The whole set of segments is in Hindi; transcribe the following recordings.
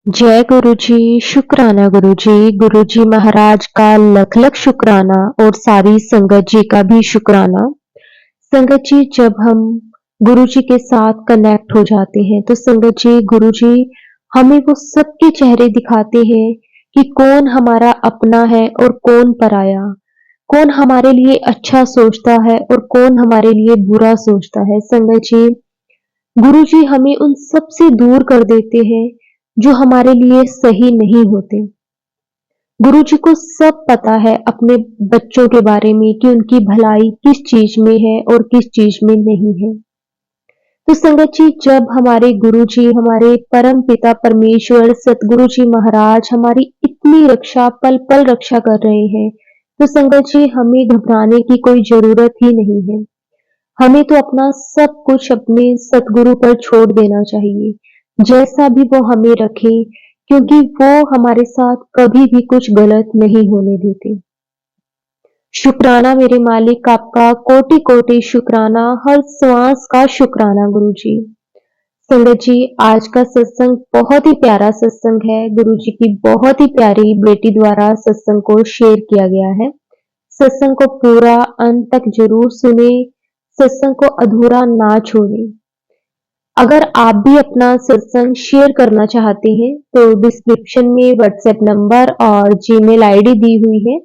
जय गुरु जी, शुक्राना गुरु जी। गुरु जी महाराज का लख लख शुक्राना और सारी संगत जी का भी शुक्राना। संगत जी, जब हम गुरु जी के साथ कनेक्ट हो जाते हैं तो संगत जी, गुरु जी हमें वो सबके चेहरे दिखाते हैं कि कौन हमारा अपना है और कौन पराया, कौन हमारे लिए अच्छा सोचता है और कौन हमारे लिए बुरा सोचता है। संगत जी, गुरु जी हमें उन सब से दूर कर देते हैं जो हमारे लिए सही नहीं होते। गुरु जी को सब पता है अपने बच्चों के बारे में कि उनकी भलाई किस चीज में है और किस चीज में नहीं है। तो संगत जी, जब हमारे गुरु जी, हमारे परम पिता परमेश्वर सतगुरु जी महाराज हमारी इतनी रक्षा, पल पल रक्षा कर रहे हैं, तो संगत जी हमें घबराने की कोई जरूरत ही नहीं है। हमें तो अपना सब कुछ अपने सतगुरु पर छोड़ देना चाहिए, जैसा भी वो हमें रखे, क्योंकि वो हमारे साथ कभी भी कुछ गलत नहीं होने देते। शुक्राना मेरे मालिक, आपका कोटि कोटि शुक्राना, हर श्वास का शुक्राना गुरु जी। संगत जी, आज का सत्संग बहुत ही प्यारा सत्संग है। गुरु जी की बहुत ही प्यारी बेटी द्वारा सत्संग को शेयर किया गया है। सत्संग को पूरा अंत तक जरूर सुने, सत्संग को अधूरा ना छोड़े। अगर आप भी अपना सत्संग शेयर करना चाहते हैं तो डिस्क्रिप्शन में व्हाट्सएप नंबर और जीमेल आईडी दी हुई है।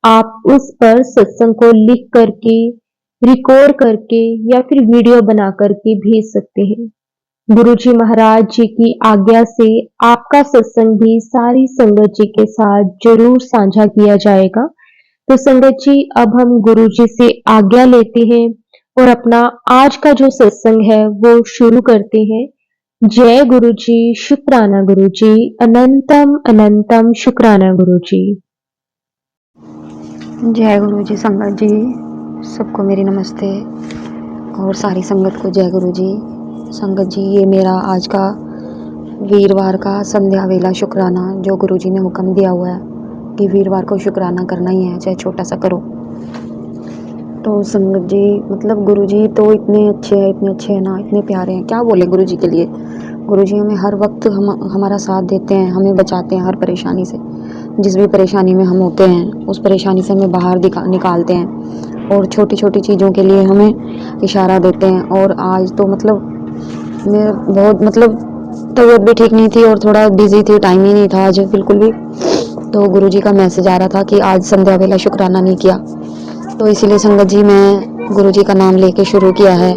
आप उस पर सत्संग को लिख करके, रिकॉर्ड करके या फिर वीडियो बना करके भेज सकते हैं। गुरु जी महाराज जी की आज्ञा से आपका सत्संग भी सारी संगत जी के साथ जरूर साझा किया जाएगा। तो संगत जी, अब हम गुरु जी से आज्ञा लेते हैं और अपना आज का जो सत्संग है वो शुरू करते हैं। जय गुरु जी, शुक्राना गुरु जी, अनंतम अनंतम शुक्राना गुरु जी। जय गुरु जी। संगत जी सबको मेरी नमस्ते और सारी संगत को जय गुरु जी। संगत जी, ये मेरा आज का वीरवार का संध्या वेला शुक्राना जो गुरु जी ने हुक्म दिया हुआ है कि वीरवार को शुक्राना करना ही है, चाहे छोटा सा करो। तो संगत जी, मतलब गुरु जी तो इतने अच्छे हैं ना, इतने प्यारे हैं, क्या बोले गुरु जी के लिए। गुरु जी हमें हर वक्त हमारा साथ देते हैं, हमें बचाते हैं हर परेशानी से। जिस भी परेशानी में हम होते हैं उस परेशानी से हमें बाहर निकालते हैं और छोटी छोटी चीज़ों के लिए हमें इशारा देते हैं। और आज तो मतलब मैं बहुत मतलब तबीयत भी ठीक नहीं थी और थोड़ा बिजी थी, टाइम ही नहीं था आज बिल्कुल भी। तो गुरु जी का मैसेज आ रहा था कि आज संध्या वेला शुक्राना नहीं किया, तो इसीलिए संगत जी मैं गुरु जी का नाम लेके शुरू किया है।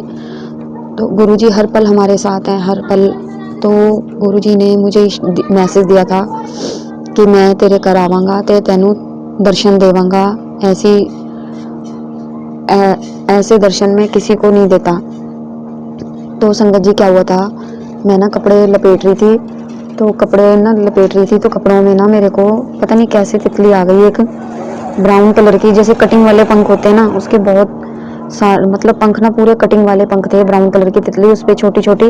तो गुरु जी हर पल हमारे साथ हैं, हर पल। तो गुरु जी ने मुझे मैसेज दिया था कि मैं तेरे घर आवांगा ते तेनू दर्शन देवांगा, ऐसे दर्शन में किसी को नहीं देता। तो संगत जी क्या हुआ था, मैं ना कपड़े लपेट रही थी, तो कपड़े ना लपेट रही थी तो कपड़ों में ना मेरे को पता नहीं कैसे तितली आ गई, एक ब्राउन कलर की, जैसे कटिंग वाले पंख होते हैं ना उसके बहुत मतलब पंख ना पूरे कटिंग वाले पंख थे, ब्राउन कलर की तितली, उस पर छोटी छोटी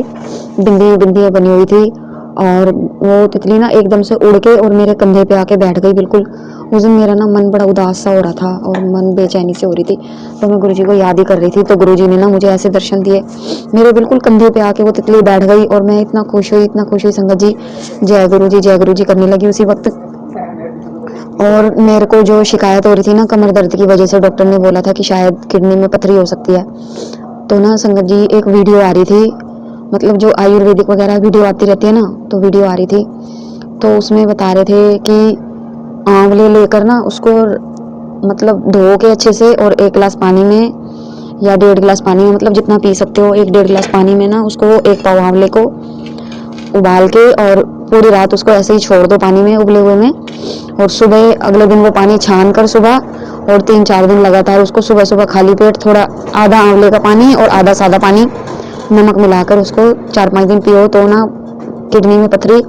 बिंदी बनी हुई थी। और वो तितली ना एकदम से उड़ के और मेरे कंधे पे आके बैठ गई बिल्कुल। उस दिन मेरा ना मन बड़ा उदास सा हो रहा था और मन बेचैनी से हो रही थी, तो मैं गुरुजी को याद ही कर रही थी। तो गुरुजी ने ना मुझे ऐसे दर्शन दिए, मेरे बिल्कुल कंधे पे आके वो तितली बैठ गई और मैं इतना खुश हुई संगत जी। जय गुरु जी करने लगी उसी वक्त। और मेरे को जो शिकायत हो रही थी ना कमर दर्द की वजह से, डॉक्टर ने बोला था कि शायद किडनी में पथरी हो सकती है। तो ना संगत जी एक वीडियो आ रही थी, मतलब जो आयुर्वेदिक वगैरह वीडियो आती रहती है ना, तो वीडियो आ रही थी, तो उसमें बता रहे थे कि आंवले लेकर ना उसको मतलब धो के अच्छे से और 1 गिलास पानी में या 1.5 गिलास पानी में, मतलब जितना पी सकते हो, 1-1.5 गिलास पानी में ना उसको 1 पाव आंवले को उबाल के और पूरी रात उसको ऐसे ही छोड़ दो पानी में उबले हुए में, और सुबह अगले दिन वो पानी छान कर सुबह, और 3-4 दिन लगातार उसको सुबह सुबह खाली पेट थोड़ा आधा आंवले का पानी और आधा सादा पानी नमक मिलाकर उसको 4-5 दिन पियो, तो ना किडनी में पथरी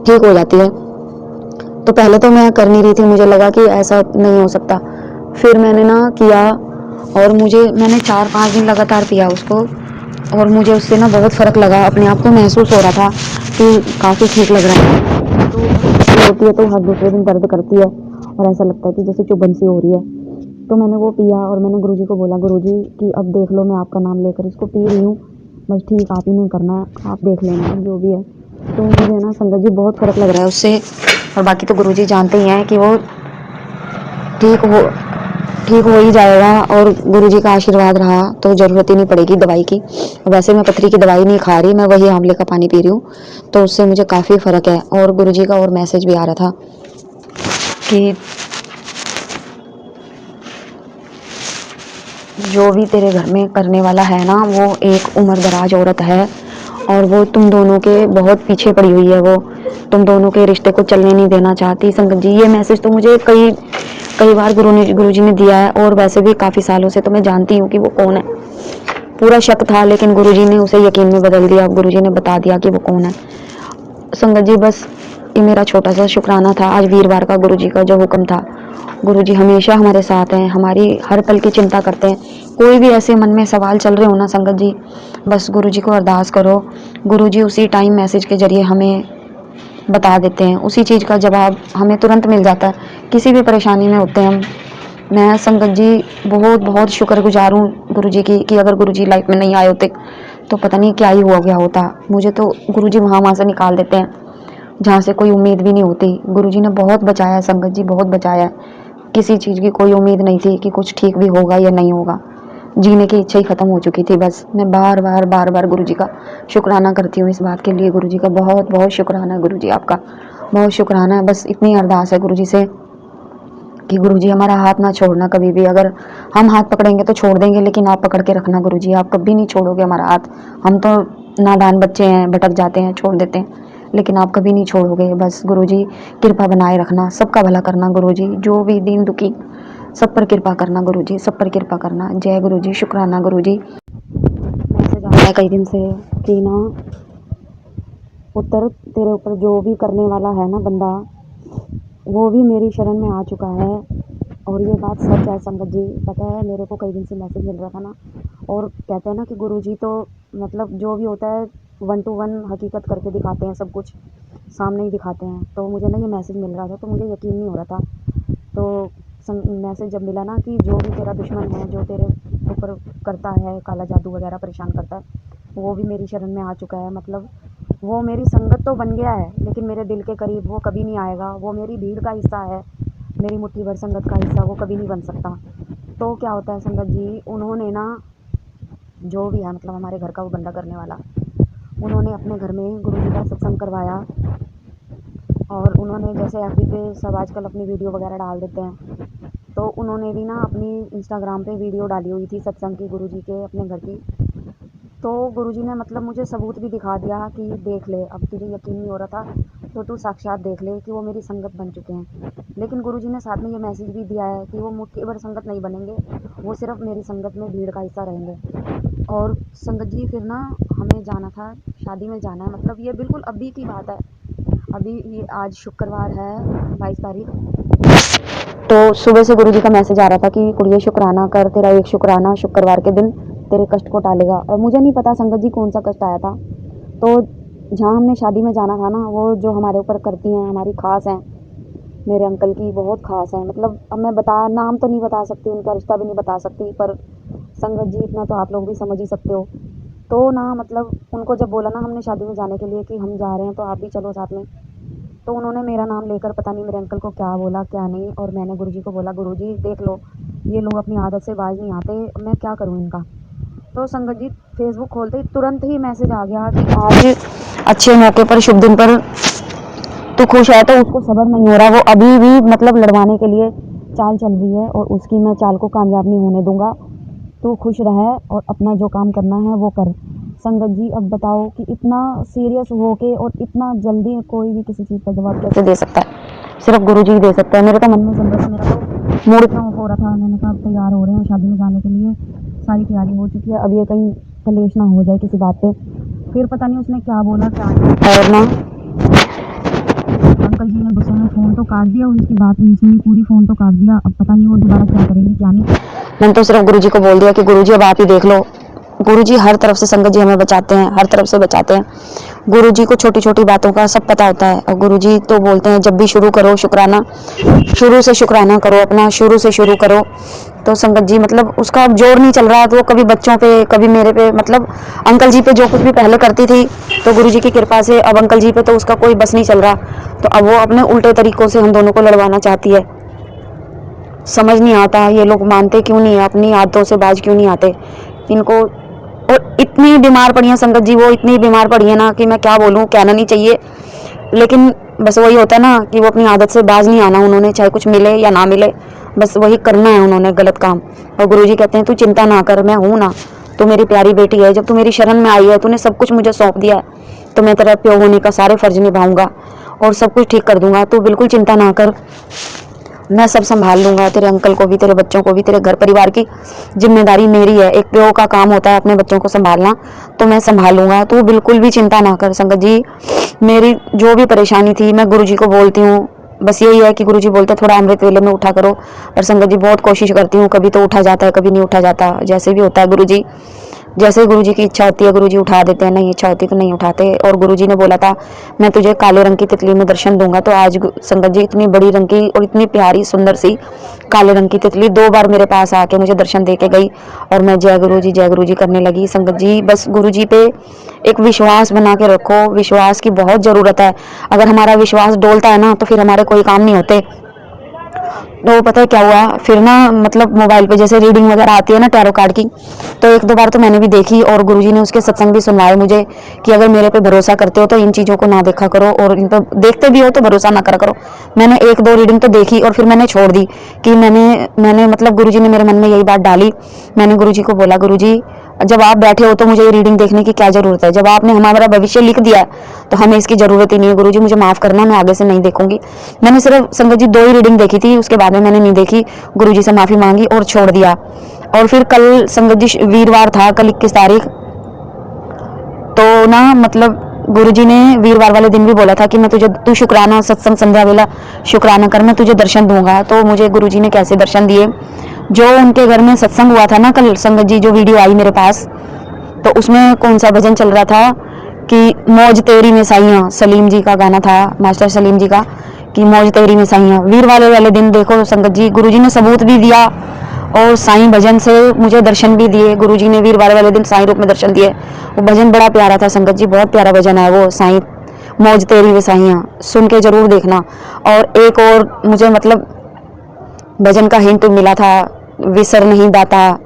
ठीक हो जाती है। तो पहले तो मैं कर नहीं रही थी, मुझे लगा कि ऐसा नहीं हो सकता, फिर मैंने ना किया और मैंने 4-5 दिन लगातार पिया उसको, और मुझे उससे ना बहुत फ़र्क लगा, अपने आप को महसूस हो रहा था कि काफ़ी ठीक लग रहा है। तो होती है तो हर दूसरे दिन दर्द करती है और ऐसा लगता है कि जैसे चुभन सी हो रही है। तो मैंने वो पिया और मैंने गुरुजी को बोला, गुरुजी कि अब देख लो, मैं आपका नाम लेकर इसको पी रही हूँ, बस ठीक आप ही नहीं करना, आप देख लेना जो भी है। तो मुझे ना संगत जी बहुत फ़र्क लग रहा है उससे। और बाकी तो गुरुजी जानते ही हैं कि वो ठीक हो ठीक हो ही जाएगा, और गुरुजी का आशीर्वाद रहा तो ज़रूरत ही नहीं पड़ेगी दवाई की। वैसे मैं पथरी की दवाई नहीं खा रही, मैं वही आंवले का पानी पी रही हूँ, तो उससे मुझे काफ़ी फ़र्क है। और गुरुजी का और मैसेज भी आ रहा था कि जो भी तेरे घर में करने वाला है ना, वो एक उम्र दराज औरत है, और वो तुम दोनों के बहुत पीछे पड़ी हुई है। वो तुम दोनों के रिश्ते को चलने नहीं देना चाहती। संगत जी, ये मैसेज तो मुझे कई कई बार गुरुजी ने दिया है, और वैसे भी काफ़ी सालों से तो मैं जानती हूँ कि वो कौन है। पूरा शक था, लेकिन गुरुजी ने उसे यकीन में बदल दिया। गुरुजी ने बता दिया कि वो कौन है। संगत जी, बस ये मेरा छोटा सा शुक्राना था आज वीरवार का, गुरुजी का जो हुक्म था। गुरुजी हमेशा हमारे साथ हैं, हमारी हर पल की चिंता करते हैं। कोई भी ऐसे मन में सवाल चल रहे हो ना संगत जी, बस गुरुजी को अरदास करो, गुरुजी उसी टाइम मैसेज के जरिए हमें बता देते हैं। उसी चीज़ का जवाब हमें तुरंत मिल जाता है, किसी भी परेशानी में होते हैं हम। मैं संगत जी बहुत बहुत शुक्रगुजार हूँ गुरुजी की, कि अगर गुरुजी लाइफ में नहीं आए होते तो पता नहीं क्या ही हुआ गया होता। मुझे तो गुरुजी वहाँ से निकाल देते हैं जहाँ से कोई उम्मीद भी नहीं होती। गुरुजी ने बहुत बचाया है संगत जी, बहुत बचाया है। किसी चीज़ की कोई उम्मीद नहीं थी कि कुछ ठीक भी होगा या नहीं होगा। जीने की इच्छा ही ख़त्म हो चुकी थी। बस मैं बार बार गुरुजी का शुक्राना करती हूँ इस बात के लिए। गुरुजी का बहुत बहुत शुक्राना है। गुरुजी आपका बहुत शुक्राना है। बस इतनी अरदास है गुरुजी से कि गुरुजी हमारा हाथ ना छोड़ना कभी भी। अगर हम हाथ पकड़ेंगे तो छोड़ देंगे, लेकिन आप पकड़ के रखना गुरुजी, आप कभी नहीं छोड़ोगे हमारा हाथ। हम तो नादान बच्चे हैं, भटक जाते हैं, छोड़ देते हैं, लेकिन आप कभी नहीं छोड़ोगे। बस गुरुजी कृपा बनाए रखना, सबका भला करना गुरुजी। जो भी दीन दुखी, सब पर कृपा करना गुरुजी, सब पर कृपा करना। जय गुरुजी, शुक्राना गुरुजी। मैसेज आ रहा है कई दिन से कि ना उत्तर तेरे ऊपर जो भी करने वाला है ना बंदा, वो भी मेरी शरण में आ चुका है। और ये बात सच है संगत जी। पता है, मेरे को कई दिन से मैसेज मिल रहा था ना, और कहते हैं ना कि गुरुजी तो मतलब जो भी होता है 1 to 1 हकीकत करके दिखाते हैं, सब कुछ सामने ही दिखाते हैं। तो मुझे ना ये मैसेज मिल रहा था, तो मुझे यकीन नहीं हो रहा था। तो मैसेज जब मिला ना कि जो भी तेरा दुश्मन है, जो तेरे ऊपर करता है काला जादू वगैरह, परेशान करता है, वो भी मेरी शरण में आ चुका है। मतलब वो मेरी संगत तो बन गया है, लेकिन मेरे दिल के करीब वो कभी नहीं आएगा। वो मेरी भीड़ का हिस्सा है, मेरी मुट्ठी भर संगत का हिस्सा वो कभी नहीं बन सकता। तो क्या होता है संगत जी, उन्होंने ना जो भी है, मतलब हमारे घर का वो बंदा करने वाला, उन्होंने अपने घर में गुरुजी का सत्संग करवाया। और उन्होंने जैसे एफबी पे सब आजकल अपनी वीडियो वगैरह डाल देते हैं, तो उन्होंने भी ना अपनी इंस्टाग्राम पे वीडियो डाली हुई थी सत्संग की, गुरुजी के अपने घर की। तो गुरुजी ने मतलब मुझे सबूत भी दिखा दिया कि देख ले, अब तुझे यकीन नहीं हो रहा था तो तू साक्षात देख ले कि वो मेरी संगत बन चुके हैं। लेकिन गुरुजी ने साथ में ये मैसेज भी दिया है कि वो मुट्ठी भर संगत नहीं बनेंगे, वो सिर्फ मेरी संगत में भीड़ का हिस्सा रहेंगे। और संगत जी फिर ना हमें जाना था, शादी में जाना है, मतलब ये बिल्कुल अभी की बात है। अभी ये आज शुक्रवार है 22 तारीख, तो सुबह से गुरुजी का मैसेज आ रहा था कि कुड़िए शुक्राना कर, तेरा एक शुक्राना शुक्रवार के दिन तेरे कष्ट को टालेगा। और मुझे नहीं पता संगत जी कौन सा कष्ट आया था। तो जहाँ हमने शादी में जाना था ना, वो जो हमारे ऊपर करती हैं, हमारी खास हैं, मेरे अंकल की बहुत खास है। मतलब अब मैं नाम तो नहीं बता सकती, उनका रिश्ता भी नहीं बता सकती, पर संगत जी इतना तो आप लोग भी समझ ही सकते हो। तो ना मतलब उनको जब बोला ना हमने शादी में जाने के लिए कि हम जा रहे हैं तो आप भी चलो साथ में, तो उन्होंने मेरा नाम लेकर पता नहीं मेरे अंकल को क्या बोला क्या नहीं। और मैंने गुरुजी को बोला, गुरुजी देख लो, ये लोग अपनी आदत से बाज नहीं आते, मैं क्या करूँ इनका। तो संगत जी फेसबुक खोलते ही तुरंत ही मैसेज आ गया कि आज अच्छे मौके पर, शुभ दिन पर तो खुश है, तो उसको सब्र नहीं हो रहा, वो अभी भी मतलब लड़वाने के लिए चाल चल रही है, और उसकी मैं चाल को कामयाब नहीं होने दूंगा। तो खुश रहे और अपना जो काम करना है वो कर। संगत जी अब बताओ कि इतना सीरियस होके और इतना जल्दी कोई भी किसी चीज़ का जवाब कैसे दे सकता है, सिर्फ गुरु जी ही दे सकते हैं। मेरे तो मन में चल रहा था, मेरा तो मूड इतना ऑफ हो रहा था। मैंने कहा अब तैयार हो रहे हैं शादी में जाने के लिए, सारी तैयारी हो चुकी है, अब ये कहीं कलेश ना हो जाए किसी बात पे। फिर पता नहीं उसने क्या बोला क्या नहीं, और ना अंकल जी ने गुस्से में फ़ोन तो काट दिया, उसकी बात नहीं सुनी, पूरी फ़ोन तो काट दिया। अब पता नहीं वो दोबारा क्या करेंगे क्या नहीं। मैंने तो सिर्फ गुरुजी को बोल दिया कि गुरुजी अब आप ही देख लो। गुरुजी हर तरफ से संगत जी हमें बचाते हैं, हर तरफ से बचाते हैं। गुरुजी को छोटी छोटी बातों का सब पता होता है, और गुरुजी तो बोलते हैं जब भी शुरू करो शुक्राना, शुरू से शुक्राना करो, अपना शुरू से शुरू करो। तो संगत जी मतलब उसका अब जोर नहीं चल रहा, तो वो कभी बच्चों पे कभी मेरे पे, मतलब अंकल जी पे जो कुछ भी पहले करती थी, तो गुरुजी की कृपा से अब अंकल जी पे तो उसका कोई बस नहीं चल रहा। तो अब वो अपने उल्टे तरीकों से हम दोनों को लड़वाना चाहती है। समझ नहीं आता ये लोग मानते क्यों नहीं है, अपनी आदतों से बाज क्यों नहीं आते इनको। और इतनी बीमार पड़ी है संगत जी, वो इतनी बीमार पड़ी है ना कि मैं क्या बोलूँ, कहना नहीं चाहिए, लेकिन बस वही होता है ना कि वो अपनी आदत से बाज नहीं आना उन्होंने, चाहे कुछ मिले या ना मिले, बस वही करना है उन्होंने गलत काम। और गुरुजी कहते हैं तू चिंता ना कर, मैं हूं ना, तू मेरी प्यारी बेटी है, जब तू मेरी शरण में आई है, तूने सब कुछ मुझे सौंप दिया है, तो मैं तेरा प्यो होने का सारे फर्ज निभाऊंगा और सब कुछ ठीक कर दूंगा, तू बिल्कुल चिंता ना कर, मैं सब संभाल लूंगा, तेरे अंकल को भी, तेरे बच्चों को भी, तेरे घर परिवार की जिम्मेदारी मेरी है, एक प्यो का काम होता है अपने बच्चों को संभालना, तो मैं संभाल लूंगा, तू बिल्कुल भी चिंता ना कर। संगत जी मेरी जो भी परेशानी थी मैं गुरुजी को बोलती हूँ, बस यही है कि गुरुजी बोलते हैं थोड़ा अमृत वेले में उठा करो, पर संगत जी बहुत कोशिश करती हूँ, कभी तो उठा जाता है कभी नहीं उठा जाता, जैसे भी होता है गुरुजी, जैसे गुरुजी की इच्छा होती है गुरुजी उठा देते हैं, नहीं इच्छा होती तो नहीं उठाते। और गुरुजी ने बोला था मैं तुझे काले रंग की तितली में दर्शन दूंगा, तो आज संगत जी इतनी बड़ी रंग की और इतनी प्यारी सुंदर सी काले रंग की तितली 2 बार मेरे पास आके मुझे दर्शन दे के गई, और मैं जय गुरु जी करने लगी। संगत जी बस गुरु जी पे एक विश्वास बना के रखो, विश्वास की बहुत ज़रूरत है, अगर हमारा विश्वास डोलता है ना तो फिर हमारे कोई काम नहीं होते। तो पता है क्या हुआ फिर ना, मतलब मोबाइल पे जैसे रीडिंग वगैरह आती है ना टैरो कार्ड की, तो 1-2 बार तो मैंने भी देखी, और गुरुजी ने उसके सत्संग भी सुनवाए मुझे कि अगर मेरे पे भरोसा करते हो तो इन चीज़ों को ना देखा करो, और इन पर देखते भी हो तो भरोसा ना करा करो। मैंने 1-2 रीडिंग तो देखी और फिर मैंने छोड़ दी कि मैंने मतलब गुरुजी ने मेरे मन में यही बात डाली, मैंने गुरुजी को बोला गुरुजी जब आप बैठे हो तो मुझे ये रीडिंग देखने की क्या जरूरत है, जब आपने हमारा भविष्य लिख दिया है तो हमें इसकी जरूरत ही नहीं है, गुरुजी मुझे माफ करना, मैं आगे से नहीं देखूंगी। मैंने सिर्फ संगत जी 2 ही रीडिंग देखी थी, उसके बाद में मैंने नहीं देखी, गुरुजी से माफी मांगी और छोड़ दिया। और फिर कल संगत जी वीरवार था, कल 21 तारीख, तो ना मतलब गुरुजी ने वीरवार वाले दिन भी बोला था कि मैं तू शुक्राना सत्संग संध्या वेला शुक्राना कर, मैं तुझे दर्शन दूंगा। तो मुझे गुरुजी ने कैसे दर्शन दिए, जो उनके घर में सत्संग हुआ था ना कल, संगत जी जो वीडियो आई मेरे पास, तो उसमें कौन सा भजन चल रहा था कि मौज तेरी में साइयां, सलीम जी का गाना था, मास्टर सलीम जी का, कि मौज तेरी में साइयां। वीर वाले दिन देखो संगत जी गुरुजी ने सबूत भी दिया और साईं भजन से मुझे दर्शन भी दिए, गुरुजी ने वीरवार वाले दिन साईं रूप में दर्शन दिए। वो भजन बड़ा प्यारा था संगत जी, बहुत प्यारा भजन है वो, साईं मौज तेरी में साइयां, सुन के जरूर देखना। और एक और मुझे मतलब भजन का हिंट मिला था, विसर नहीं दाता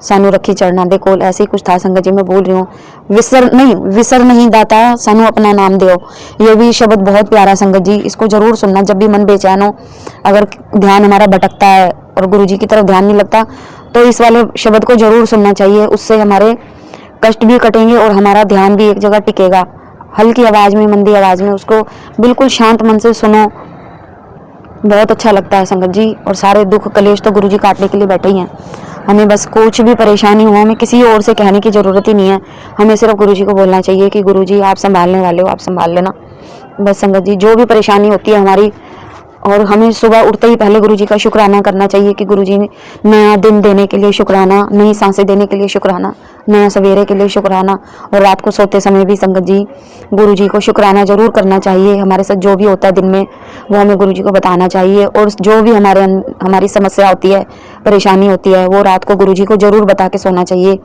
सानू रखी चढ़ना दे कोल, ऐसे ही कुछ था संगत जी, मैं बोल रही हूँ, विसर नहीं दाता सानू अपना नाम दो। ये भी शब्द बहुत प्यारा संगत जी, इसको जरूर सुनना जब भी मन बेचैन हो, अगर ध्यान हमारा भटकता है और गुरु जी की तरफ ध्यान नहीं लगता, तो इस वाले शब्द को जरूर सुनना चाहिए, उससे हमारे कष्ट भी कटेंगे और हमारा ध्यान भी एक जगह टिकेगा। हल्की आवाज में, मंदी आवाज में उसको बिल्कुल शांत मन से सुनो, बहुत अच्छा लगता है संगत जी। और सारे दुख कलेश तो गुरुजी काटने के लिए बैठे ही हैं, हमें बस कुछ भी परेशानी हो हमें किसी और से कहने की जरूरत ही नहीं है, हमें सिर्फ गुरुजी को बोलना चाहिए कि गुरुजी आप संभालने वाले हो, आप संभाल लेना। बस संगत जी जो भी परेशानी होती है हमारी, और हमें सुबह उठते ही पहले गुरुजी का शुक्राना करना चाहिए कि गुरुजी ने नया दिन देने के लिए शुक्राना, नई सांसें देने के लिए शुक्राना, नया सवेरे के लिए शुक्राना। और रात को सोते समय भी संगत जी गुरुजी को शुक्राना जरूर करना चाहिए, हमारे साथ जो भी होता है दिन में वो हमें गुरुजी को बताना चाहिए, और जो भी हमारी समस्या होती है, परेशानी होती है, वो रात को गुरुजी को जरूर बता के सोना चाहिए,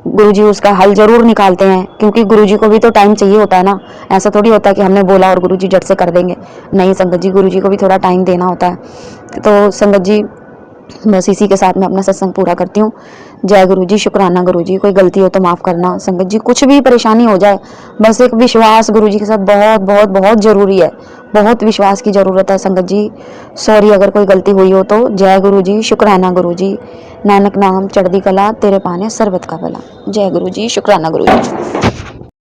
गुरुजी उसका हल जरूर निकालते हैं, क्योंकि गुरुजी को भी तो टाइम चाहिए होता है ना, ऐसा थोड़ी होता है कि हमने बोला और गुरुजी झट से कर देंगे, नहीं संगत जी गुरुजी को भी थोड़ा टाइम देना होता है। तो संगत जी बस इसी के साथ मैं अपना सत्संग पूरा करती हूँ। जय गुरु जी, शुक्राना गुरु जी, कोई गलती हो तो माफ करना संगत जी, कुछ भी परेशानी हो जाए बस एक विश्वास गुरु जी के साथ बहुत बहुत बहुत जरूरी है, बहुत विश्वास की जरूरत है संगत जी। सॉरी अगर कोई गलती हुई हो तो। जय गुरु जी, शुक्राना गुरु जी, नानक नाम चढ़दी कला, तेरे पाने सरबत का भला। जय गुरु जी, शुक्राना गुरु जी।